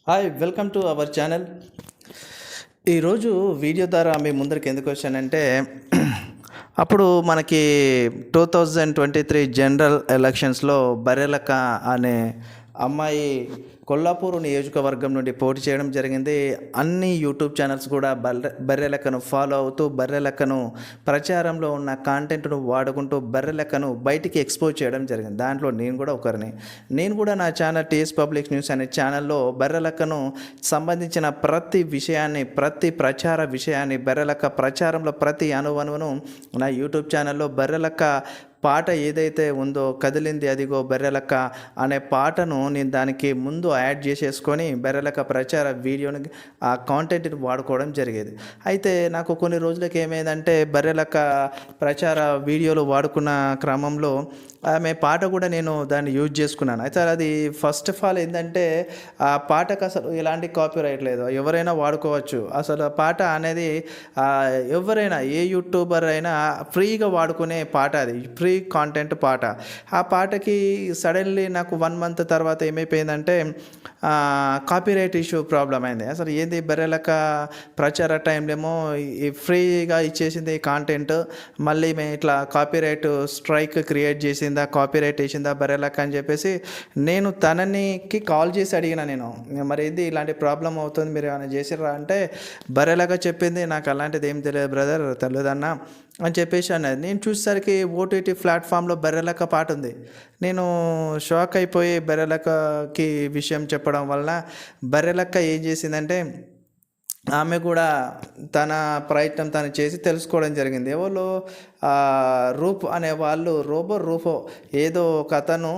Hi welcome to our channel. ఈరోజు video ద్వారా మీ ముందరికి ఎందుకు వచ్చానంటే అప్పుడు మనకి 2023 జనరల్ ఎలక్షన్స్లో బర్రెలక్క అనే అమ్మాయి కొల్లాపూర్ నియోజకవర్గం నుండి పోటీ చేయడం జరిగింది. అన్ని యూట్యూబ్ ఛానల్స్ కూడా బర్రెలక్కను ఫాలో అవుతూ బర్రెలక్కను ప్రచారంలో ఉన్న కాంటెంట్ను వాడుకుంటూ బర్రెలక్కను బయటికి ఎక్స్పోజ్ చేయడం జరిగింది. దాంట్లో నేను కూడా ఒకరిని. నేను కూడా నా ఛానల్ టీఎస్ పబ్లిక్ న్యూస్ అనే ఛానల్లో బర్రెలక్కను సంబంధించిన ప్రతి విషయాన్ని, ప్రతి ప్రచార విషయాన్ని, బర్రెలక్క ప్రచారంలో ప్రతి అణువణువును నా యూట్యూబ్ ఛానల్లో బర్రెలక్క పాట ఏదైతే ఉందో కదిలింది అదిగో బర్రెలక్క అనే పాటను నేను దానికి ముందు యాడ్ చేసేసుకొని బర్రెలక్క ప్రచార వీడియోని ఆ కాంటెంట్ని వాడుకోవడం జరిగేది. అయితే నాకు కొన్ని రోజులకి ఏమైందంటే బర్రెలక్క ప్రచార వీడియోలు వాడుకున్న క్రమంలో ఆమె పాట కూడా నేను దాన్ని యూజ్ చేసుకున్నాను. అయితే అది ఫస్ట్ ఆఫ్ ఆల్ ఏంటంటే ఆ పాటకు అసలు ఎలాంటి కాపీ రైట్ లేదు, ఎవరైనా వాడుకోవచ్చు. అసలు ఆ పాట అనేది ఎవరైనా ఏ యూట్యూబర్ అయినా ఫ్రీగా వాడుకునే పాట, అది ఫ్రీ కాంటెంట్ పాట. ఆ పాటకి సడన్లీ నాకు 1 మంత్ తర్వాత ఏమైపోయిందంటే కాపీరైట్ ఇష్యూ ప్రాబ్లం అయింది. అసలు ఏంది బర్రెలక్క ప్రచార టైంలో ఏమో ఫ్రీగా ఇచ్చేసింది కాంటెంట్, మళ్ళీ మేము ఇట్లా కాపీరైట్ స్ట్రైక్ క్రియేట్ చేసిందా, కాపీరైట్ వేసిందా బర్రెలక్క అని చెప్పేసి నేను తనకి కాల్ చేసి అడిగిన. నేను మరి ఏంది ఇలాంటి ప్రాబ్లం అవుతుంది, మీరు ఏమైనా చేసిర్రా అంటే బర్రెలక్క చెప్పింది నాకు అలాంటిది ఏం తెలియదు బ్రదర్, తెలియదన్నా అని చెప్పేసి అన్నది. నేను చూసేసరికి ఓటీటీ ప్లాట్ఫామ్లో బర్రెలక్క పాట ఉంది. నేను షాక్ అయిపోయి బర్రెలక్కకి విషయం చెప్పడం వలన బర్రెలక్క ఏం చేసిందంటే ఆమె కూడా తన ప్రయత్నం తను చేసి తెలుసుకోవడం జరిగింది. ఎవరు రూప్ అనే వాళ్ళు, రూపో ఏదో ఒక అతను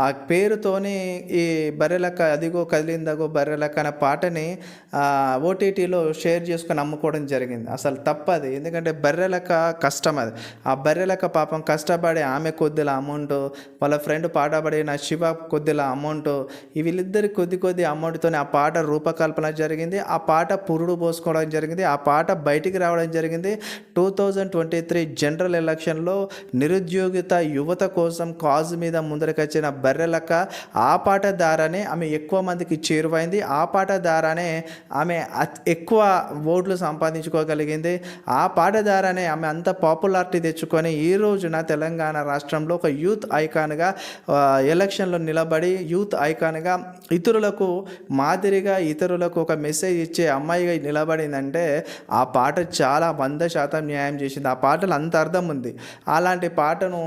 ఆ పేరుతోని ఈ బర్రెలక్క అదిగో కదిలిందగో బర్రెలక్క అనే పాటని ఓటీటీలో షేర్ చేసుకొని అమ్ముకోవడం జరిగింది. అసలు తప్పది, ఎందుకంటే బర్రెలక్క కష్టం అది. ఆ బర్రెలక్క పాపం కష్టపడి ఆమె కొద్దిలా అమౌంట్, వాళ్ళ ఫ్రెండ్ పాట పాడిన శివ కొద్దిలా అమౌంట్, వీళ్ళిద్దరి కొద్ది అమౌంట్తోనే ఆ పాట రూపకల్పన జరిగింది. ఆ పాట పురుడు పోసుకోవడం జరిగింది. ఆ పాట బయటికి రావడం జరిగింది. 2023 జనరల్ ఎలక్షన్లో నిరుద్యోగిత యువత కోసం కాజ్ మీద ముందరకొచ్చిన బర్రెలక్క ఆ పాట ద్వారానే ఆమె ఎక్కువ మందికి చేరువైంది. ఆ పాట ద్వారానే ఆమె ఎక్కువ ఓట్లు సంపాదించుకోగలిగింది. ఆ పాట ద్వారానే ఆమె అంత పాపులారిటీ తెచ్చుకొని ఈ రోజున తెలంగాణ రాష్ట్రంలో ఒక యూత్ ఐకాన్గా ఎలక్షన్లో నిలబడి యూత్ ఐకాన్గా ఇతరులకు మాదిరిగా ఇతరులకు ఒక మెసేజ్ ఇచ్చే అమ్మాయిగా నిలబడిందంటే ఆ పాట చాలా 100% న్యాయం చేసింది. ఆ పాటలు అంత అర్థం ఉంది. అలాంటి పాటను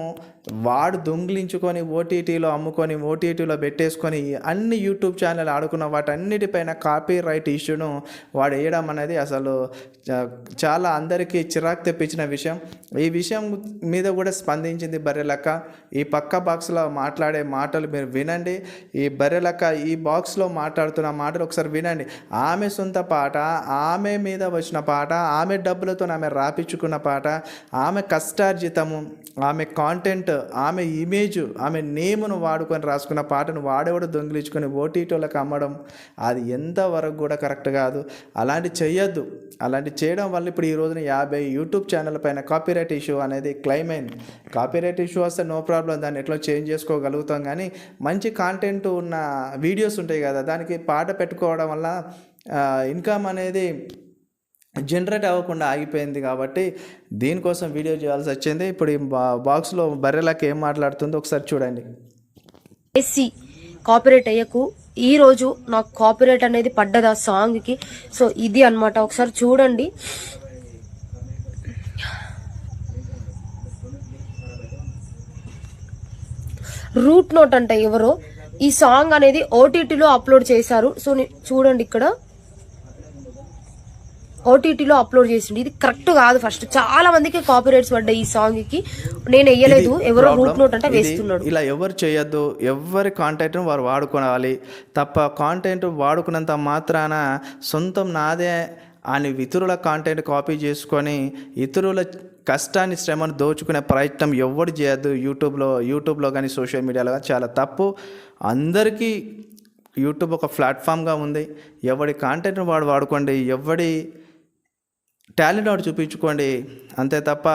వాడు దొంగిలించుకొని ఓటీటీలో అమ్ముకొని ఓటీటీలో పెట్టేసుకొని అన్ని యూట్యూబ్ ఛానల్ ఆడుకున్న వాటన్నిటిపైన కాపీ రైట్ ఇష్యూను వాడు వేయడం అనేది అసలు చాలా అందరికీ చిరాకు తెప్పించిన విషయం. ఈ విషయం మీద కూడా స్పందించింది బర్రెలక్క. ఈ పక్క బాక్స్లో మాట్లాడే మాటలు మీరు వినండి. ఈ బర్రెలక్క ఈ బాక్స్లో మాట్లాడుతున్న మాటలు ఒకసారి వినండి. ఆమె సొంత పాట, ఆమె మీద వచ్చిన పాట, ఆమె డబ్బులతో ఆమె రాపించుకున్న పాట, ఆమె కష్టార్జితము, ఆమె కాంటెంట్, ఆమె ఇమేజ్, ఆమె నేమును వాడుకొని రాసుకున్న పాటను వాడేవాడు దొంగిలించుకొని ఓటీటీలకు అమ్మడం అది ఎంతవరకు కూడా కరెక్ట్ కాదు. అలాంటి చేయొద్దు. అలాంటి చేయడం వల్ల ఇప్పుడు ఈ రోజున 50 యూట్యూబ్ ఛానల్ పైన కాపీరైట్ ఇష్యూ అనేది క్లెయిమ్ అయింది. కాపీరైట్ ఇష్యూ వస్తే నో ప్రాబ్లం, దాన్ని ఎట్లా చేంజ్ చేసుకోగలుగుతాం. కానీ మంచి కాంటెంట్ ఉన్న వీడియోస్ ఉంటాయి కదా, దానికి పాట పెట్టుకోవడం వల్ల ఇన్కమ్ అనేది జనరేట్ అవ్వకుండా ఆగిపోయింది. కాబట్టి దీనికోసం వీడియో చేయాల్సి వచ్చింది. ఇప్పుడు ఈ బాక్స్లో బర్రెలక్క ఏం మాట్లాడుతుందో ఒకసారి చూడండి. ఎస్సీ కాపీరైట్ అయ్యకు ఈ రోజు నాకు కాపీరైట్ అనేది పడ్డది ఆ సాంగ్ కి. సో ఇది అన్నమాట, ఒకసారి చూడండి. రూట్ నోట్ అంటే ఎవరో ఈ సాంగ్ అనేది ఓటీటీలో అప్లోడ్ చేశారు. సో చూడండి, ఇక్కడ ఓటీటీలో అప్లోడ్ చేసింది. ఇది కరెక్ట్ కాదు. ఫస్ట్ చాలా మందికి కాపీరైట్స్ పడ్డాయి ఈ సాంగ్ కి. నేను వేయలేదు, ఎవరో రూట్ నోట్ అంటే వేస్తున్నాడు. ఇలా ఎవరు చేయొద్దు. ఎవరి కాంటెంట్ను వారు వాడుకోవాలి తప్ప కాంటెంట్ వాడుకున్నంత మాత్రాన సొంతం నాదే అని ఇతరుల కాంటెంట్ కాపీ చేసుకొని ఇతరుల కష్టాన్ని శ్రమను దోచుకునే ప్రయత్నం ఎవరు చేయొద్దు. యూట్యూబ్లో కానీ సోషల్ మీడియాలో కానీ చాలా తప్పు. అందరికీ యూట్యూబ్ ఒక ప్లాట్ఫామ్గా ఉంది. ఎవడి కాంటెంట్ను వాడుకోండి, ఎవడి టాలెంట్ వాడు చూపించుకోండి. అంతే తప్ప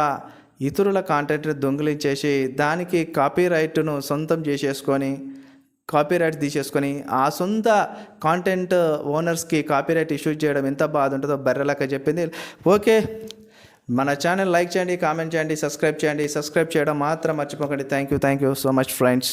ఇతరుల కాంటెంట్ని దొంగిలించేసి దానికి కాపీ రైట్ను సొంతం చేసేసుకొని కాపీరైట్ తీసేసుకొని ఆ సొంత కాంటెంట్ ఓనర్స్కి కాపీరైట్ ఇష్యూ చేయడం ఎంత బాధ ఉంటుందో బర్రెలక చెప్పింది. ఓకే, మన ఛానల్ లైక్ చేయండి, కామెంట్ చేయండి, సబ్స్క్రైబ్ చేయడం మాత్రం మర్చిపోకండి. Thank you so much friends.